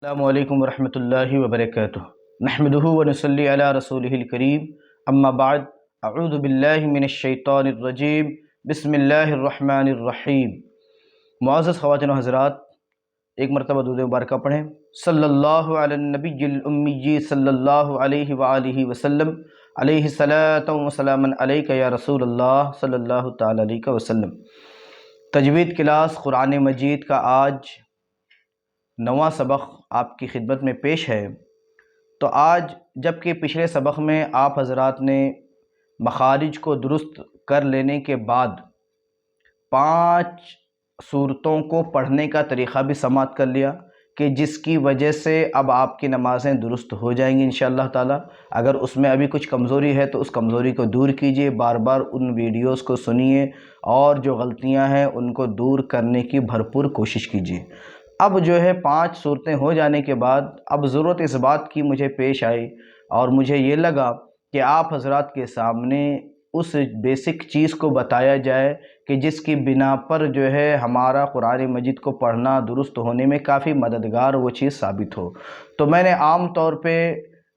السلام علیکم ورحمۃ اللہ وبرکاتہ نحمدہ ونصلی علی رسولہ الکریم اما بعد اعوذ باللہ من الشیطان الرجیم بسم اللہ الرحمن الرحیم۔ معزز خواتین و حضرات، ایک مرتبہ درود مبارکہ پڑھیں۔ صلی اللہ علی النبی الامی صلی اللہ علیہ وآلہ وسلم، علیہ الصلاۃ والسلام علیک یا رسول اللہ صلی اللہ تعالی علیہ وسلم۔ تجوید کلاس قرآن مجید کا آج 9واں سبق آپ کی خدمت میں پیش ہے۔ تو آج جبکہ پچھلے سبق میں آپ حضرات نے مخارج کو درست کر لینے کے بعد 5 صورتوں کو پڑھنے کا طریقہ بھی سماعت کر لیا کہ جس کی وجہ سے اب آپ کی نمازیں درست ہو جائیں گی انشاءاللہ تعالی۔ اگر اس میں ابھی کچھ کمزوری ہے تو اس کمزوری کو دور کیجئے، بار بار ان ویڈیوز کو سنیے اور جو غلطیاں ہیں ان کو دور کرنے کی بھرپور کوشش کیجئے۔ اب جو ہے 5 صورتیں ہو جانے کے بعد اب ضرورت اس بات کی مجھے پیش آئی اور مجھے یہ لگا کہ آپ حضرات کے سامنے اس بیسک چیز کو بتایا جائے کہ جس کی بنا پر جو ہے ہمارا قرآن مجید کو پڑھنا درست ہونے میں کافی مددگار وہ چیز ثابت ہو۔ تو میں نے عام طور پہ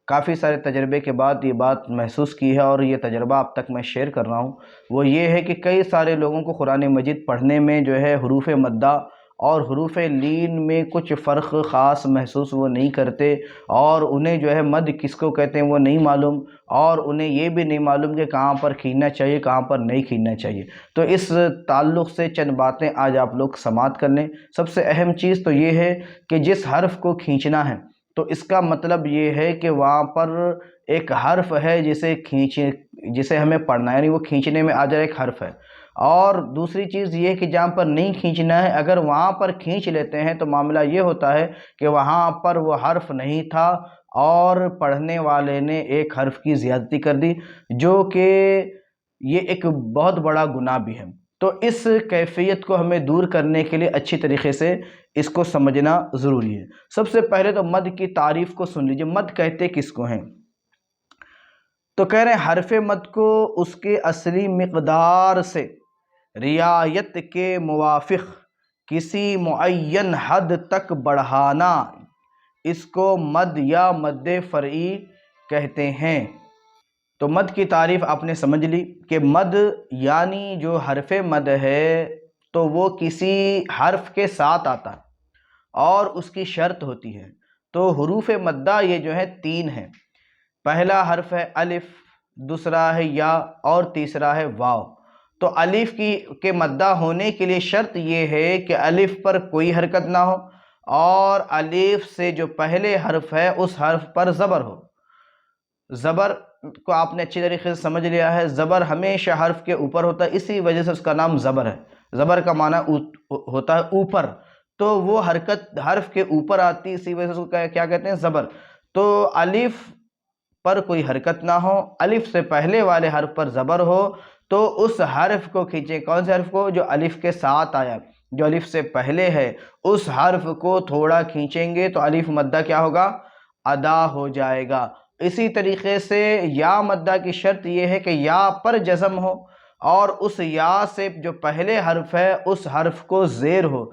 کافی سارے تجربے کے بعد یہ بات محسوس کی ہے اور یہ تجربہ اب تک میں شیئر کر رہا ہوں۔ وہ یہ ہے کہ کئی سارے لوگوں کو قرآن مجید پڑھنے میں جو ہے حروف مدہ اور حروف لین میں کچھ فرق خاص محسوس وہ نہیں کرتے، اور انہیں جو ہے مد کس کو کہتے ہیں وہ نہیں معلوم، اور انہیں یہ بھی نہیں معلوم کہ کہاں پر کھینچنا چاہیے کہاں پر نہیں کھینچنا چاہیے۔ تو اس تعلق سے چند باتیں آج آپ لوگ سماعت کر لیں۔ سب سے اہم چیز تو یہ ہے کہ جس حرف کو کھینچنا ہے تو اس کا مطلب یہ ہے کہ وہاں پر ایک حرف ہے جسے ہمیں پڑھنا ہے، یعنی وہ کھینچنے میں آ جائے ایک حرف ہے۔ اور دوسری چیز یہ ہے کہ جہاں پر نہیں کھینچنا ہے اگر وہاں پر کھینچ لیتے ہیں تو معاملہ یہ ہوتا ہے کہ وہاں پر وہ حرف نہیں تھا اور پڑھنے والے نے ایک حرف کی زیادتی کر دی، جو کہ یہ ایک بہت بڑا گناہ بھی ہے۔ تو اس کیفیت کو ہمیں دور کرنے کے لیے اچھی طریقے سے اس کو سمجھنا ضروری ہے۔ سب سے پہلے تو مد کی تعریف کو سن لیجئے۔ مد کہتے کس کو ہیں؟ تو کہہ رہے ہیں حرف مد کو اس کے اصلی مقدار سے رعایت کے موافق کسی معین حد تک بڑھانا، اس کو مد یا مد فرعی کہتے ہیں۔ تو مد کی تعریف آپ نے سمجھ لی کہ مد یعنی جو حرف مد ہے تو وہ کسی حرف کے ساتھ آتا ہے اور اس کی شرط ہوتی ہے۔ تو حروف مدہ یہ جو ہے 3 ہیں۔ پہلا حرف ہے الف، دوسرا ہے یا اور تیسرا ہے واو۔ تو الف کے مدہ ہونے کے لیے شرط یہ ہے کہ الف پر کوئی حرکت نہ ہو اور الف سے جو پہلے حرف ہے اس حرف پر زبر ہو۔ زبر کو آپ نے اچھی طریقے سے سمجھ لیا ہے، زبر ہمیشہ حرف کے اوپر ہوتا ہے، اسی وجہ سے اس کا نام زبر ہے۔ زبر کا معنی ہوتا ہے اوپر، تو وہ حرکت حرف کے اوپر آتی ہے، اسی وجہ سے اس کو کیا کہتے ہیں؟ زبر۔ تو الف پر کوئی حرکت نہ ہو، الف سے پہلے والے حرف پر زبر ہو تو اس حرف کو کھینچیں۔ کون سے حرف کو؟ جو الف کے ساتھ آیا، جو الف سے پہلے ہے، اس حرف کو تھوڑا کھینچیں گے تو الف مدہ کیا ہوگا؟ ادا ہو جائے گا۔ اسی طریقے سے یا مدہ کی شرط یہ ہے کہ یا پر جزم ہو اور اس یا سے جو پہلے حرف ہے اس حرف کو زیر ہو۔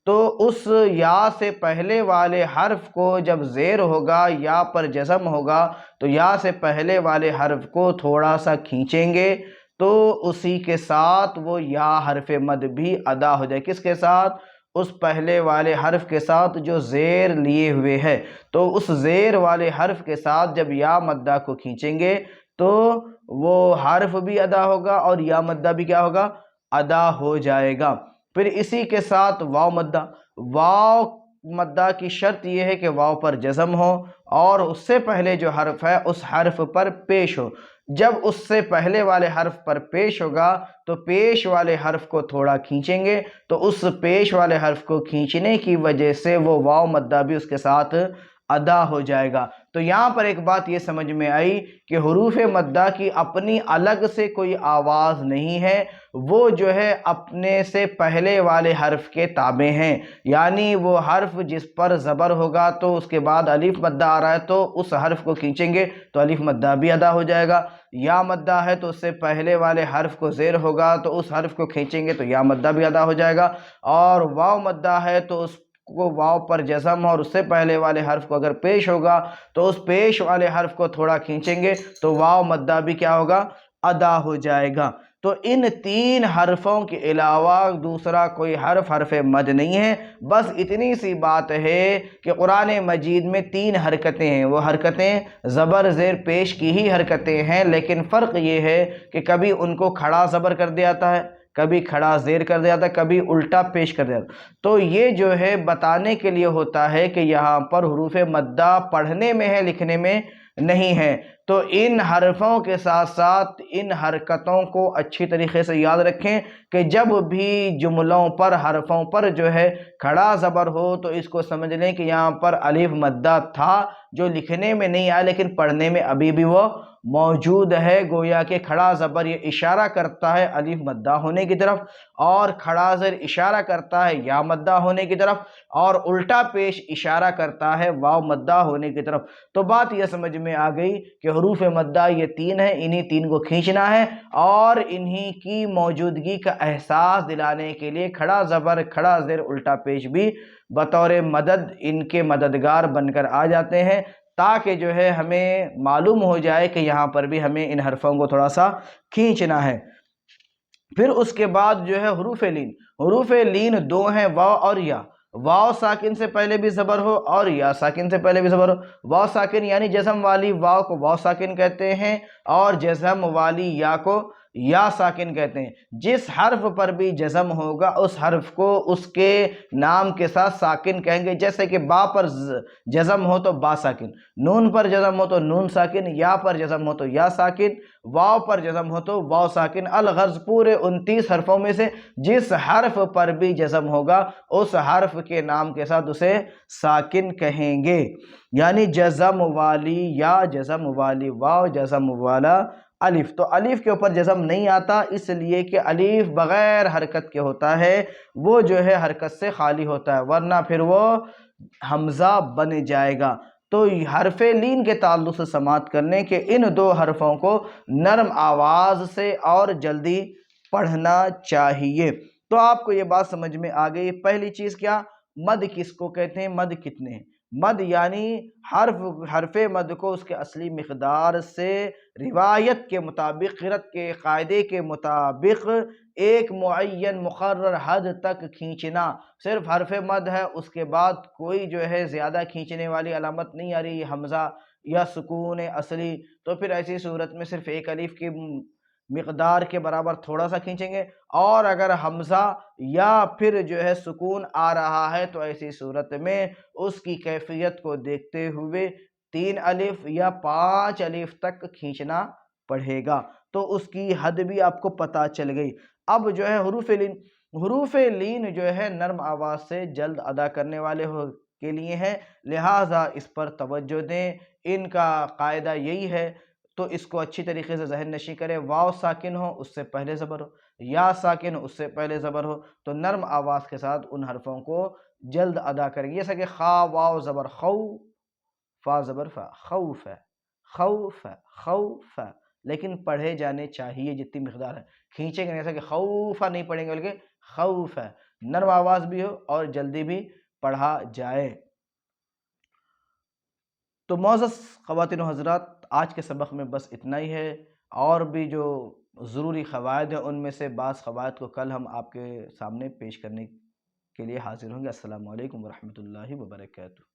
تو اس یا سے پہلے والے حرف کو جب زیر ہوگا، یا پر جزم ہوگا، تو یا سے پہلے والے حرف کو تھوڑا سا کھینچیں گے تو اسی کے ساتھ وہ یا حرف مد بھی ادا ہو جائے۔ کس کے ساتھ؟ اس پہلے والے حرف کے ساتھ جو زیر لیے ہوئے ہے۔ تو اس زیر والے حرف کے ساتھ جب یا مدہ کو کھینچیں گے تو وہ حرف بھی ادا ہوگا اور یا مدہ بھی کیا ہوگا؟ ادا ہو جائے گا۔ پھر اسی کے ساتھ واو مدہ۔ واو مدہ کی شرط یہ ہے کہ واو پر جزم ہو اور اس سے پہلے جو حرف ہے اس حرف پر پیش ہو۔ جب اس سے پہلے والے حرف پر پیش ہوگا تو پیش والے حرف کو تھوڑا کھینچیں گے تو اس پیش والے حرف کو کھینچنے کی وجہ سے وہ واو مدہ بھی اس کے ساتھ ادا ہو جائے گا۔ تو یہاں پر ایک بات یہ سمجھ میں آئی کہ حروف مدہ کی اپنی الگ سے کوئی آواز نہیں ہے، وہ جو ہے اپنے سے پہلے والے حرف کے تابع ہیں۔ یعنی وہ حرف جس پر زبر ہوگا تو اس کے بعد الف مدہ آ رہا ہے تو اس حرف کو کھینچیں گے تو الف مدہ بھی ادا ہو جائے گا۔ یا مدہ ہے تو اس سے پہلے والے حرف کو زیر ہوگا تو اس حرف کو کھینچیں گے تو یا مدہ بھی ادا ہو جائے گا۔ اور واو مدہ ہے تو اس کو واو پر جزم اور اس سے پہلے والے حرف کو اگر پیش ہوگا تو اس پیش والے حرف کو تھوڑا کھینچیں گے تو واو مدہ بھی کیا ہوگا؟ ادا ہو جائے گا۔ تو ان تین حرفوں کے علاوہ دوسرا کوئی حرف مد نہیں ہے، بس اتنی سی بات ہے کہ قرآن مجید میں تین حرکتیں ہیں، وہ حرکتیں زبر زیر پیش کی ہی حرکتیں ہیں، لیکن فرق یہ ہے کہ کبھی ان کو کھڑا زبر کر دیا جاتا ہے، کبھی کھڑا زیر کر دیا جاتا ہے، کبھی الٹا پیش کر دیا جاتا ہے۔ تو یہ جو ہے بتانے کے لیے ہوتا ہے کہ یہاں پر حروف مدہ پڑھنے میں ہے، لکھنے میں نہیں ہے۔ تو ان حرفوں کے ساتھ ساتھ ان حرکتوں کو اچھی طریقے سے یاد رکھیں کہ جب بھی جملوں پر حرفوں پر جو ہے کھڑا زبر ہو تو اس کو سمجھ لیں کہ یہاں پر الف مدہ تھا جو لکھنے میں نہیں آیا لیکن پڑھنے میں ابھی بھی وہ موجود ہے، گویا کہ کھڑا زبر یہ اشارہ کرتا ہے الف مدہ ہونے کی طرف، اور کھڑا زیر اشارہ کرتا ہے یا مدہ ہونے کی طرف، اور الٹا پیش اشارہ کرتا ہے واو مدہ ہونے کی طرف۔ تو بات یہ سمجھ میں آ گئی کہ حروف مدہ یہ تین ہیں، انہی تین کو کھینچنا ہے اور انہی کی موجودگی کا احساس دلانے کے لیے کھڑا زبر، کھڑا زیر، الٹا پیش بھی بطور مدد ان کے مددگار بن کر آ جاتے ہیں، تاکہ جو ہے ہمیں معلوم ہو جائے کہ یہاں پر بھی ہمیں ان حرفوں کو تھوڑا سا کھینچنا ہے۔ پھر اس کے بعد جو ہے حروف لین، حروف لین دو ہیں، واو اور یا۔ واو ساکن سے پہلے بھی زبر ہو اور یا ساکن سے پہلے بھی زبر ہو۔ واو ساکن یعنی جزم والی واو کو واو ساکن کہتے ہیں اور جزم والی یا کو یا ساکن کہتے ہیں۔ جس حرف پر بھی جزم ہوگا اس حرف کو اس کے نام کے ساتھ ساکن کہیں گے، جیسے کہ با پر جزم ہو تو با ساکن، نون پر جزم ہو تو نون ساکن، یا پر جزم ہو تو یا ساکن، واو پر جزم ہو تو واو ساکن۔ الغرض پورے 29 حرفوں میں سے جس حرف پر بھی جزم ہوگا اس حرف کے نام کے ساتھ اسے ساکن کہیں گے، یعنی جزم والی یا، جزم والی واو، جزم والا الف۔ تو الف کے اوپر جزم نہیں آتا اس لیے کہ الف بغیر حرکت کے ہوتا ہے، وہ جو ہے حرکت سے خالی ہوتا ہے، ورنہ پھر وہ حمزہ بن جائے گا۔ تو حرف لین کے تعلق سے سماعت کرنے کے ان دو حرفوں کو نرم آواز سے اور جلدی پڑھنا چاہیے۔ تو آپ کو یہ بات سمجھ میں آ گئی۔ پہلی چیز کیا؟ مد کس کو کہتے ہیں، مد کتنے ہیں؟ مد یعنی حرف مد کو اس کے اصلی مقدار سے روایت کے مطابق، قرأت کے قاعدے کے مطابق ایک معین مقرر حد تک کھینچنا۔ صرف حرف مد ہے، اس کے بعد کوئی جو ہے زیادہ کھینچنے والی علامت نہیں آ رہی، حمزہ یا سکون اصلی، تو پھر ایسی صورت میں صرف ایک الف کی مقدار کے برابر تھوڑا سا کھینچیں گے، اور اگر حمزہ یا پھر جو ہے سکون آ رہا ہے تو ایسی صورت میں اس کی کیفیت کو دیکھتے ہوئے 3 الف یا 5 الف تک کھینچنا پڑے گا۔ تو اس کی حد بھی آپ کو پتہ چل گئی۔ اب جو ہے حروف لین، حروف لین جو ہے نرم آواز سے جلد ادا کرنے والے کے لیے ہے، لہٰذا اس پر توجہ دیں۔ ان کا قاعدہ یہی ہے، تو اس کو اچھی طریقے سے ذہن نشی کریں۔ واو ساکن ہو اس سے پہلے زبر ہو، یا ساکن اس سے پہلے زبر ہو، تو نرم آواز کے ساتھ ان حرفوں کو جلد ادا کریں گے، جیسا کہ خا واو زبر خو، فا زبر فا، خوف ہے، خوف ہے، خوف ہے، لیکن پڑھے جانے چاہیے جتنی مقدار ہے، کھینچیں گے نہیں، جیسا کہ خوفا نہیں پڑھیں گے بلکہ خوف ہے، نرم آواز بھی ہو اور جلدی بھی پڑھا جائے۔ تو معزز خواتین و حضرات، آج کے سبق میں بس اتنا ہی ہے، اور بھی جو ضروری قواعد ہیں ان میں سے بعض قواعد کو کل ہم آپ کے سامنے پیش کرنے کے لیے حاضر ہوں گے۔ السلام علیکم ورحمۃ اللہ وبرکاتہ۔